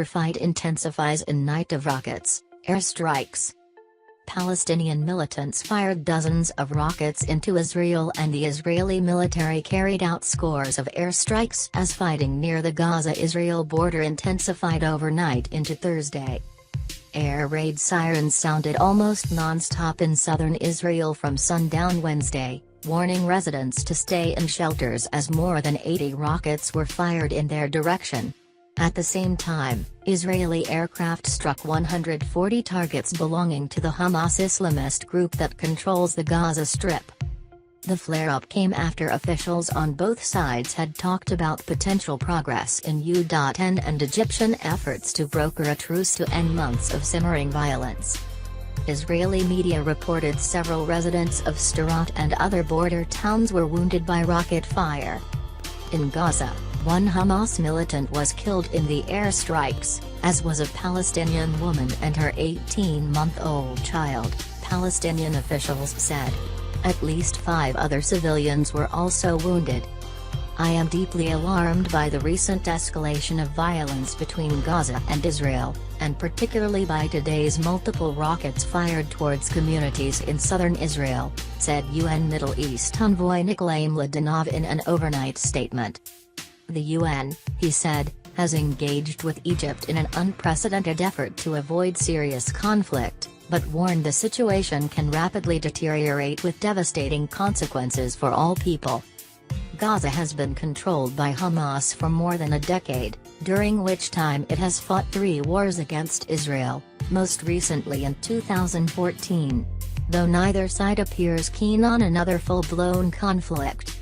fight intensifies in night of rockets, airstrikes. Palestinian militants fired dozens of rockets into Israel, and the Israeli military carried out scores of airstrikes as fighting near the Gaza-Israel border intensified overnight into Thursday. Air raid sirens sounded almost non-stop in southern Israel from sundown Wednesday, warning residents to stay in shelters as more than 80 rockets were fired in their direction. At the same time, Israeli aircraft struck 140 targets belonging to the Hamas Islamist group that controls the Gaza Strip. The flare-up came after officials on both sides had talked about potential progress in U.N. and Egyptian efforts to broker a truce to end months of simmering violence. Israeli media reported several residents of Sderot and other border towns were wounded by rocket fire. In Gaza, one Hamas militant was killed in the airstrikes, as was a Palestinian woman and her 18-month-old child, Palestinian officials said. At least 5 other civilians were also wounded. I am deeply alarmed by the recent escalation of violence between Gaza and Israel, and particularly by today's multiple rockets fired towards communities in southern Israel, said UN Middle East envoy Nikolay Mladenov in an overnight statement. The UN, he said, has engaged with Egypt in an unprecedented effort to avoid serious conflict, but warned the situation can rapidly deteriorate with devastating consequences for all people. Gaza has been controlled by Hamas for more than a decade, during which time it has fought 3 wars against Israel, most recently in 2014. Though neither side appears keen on another full-blown conflict.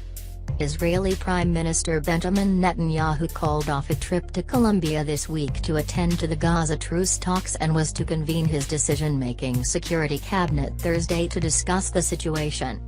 Israeli Prime Minister Benjamin Netanyahu called off a trip to Colombia this week to attend to the Gaza truce talks and was to convene his decision-making Security Cabinet Thursday to discuss the situation.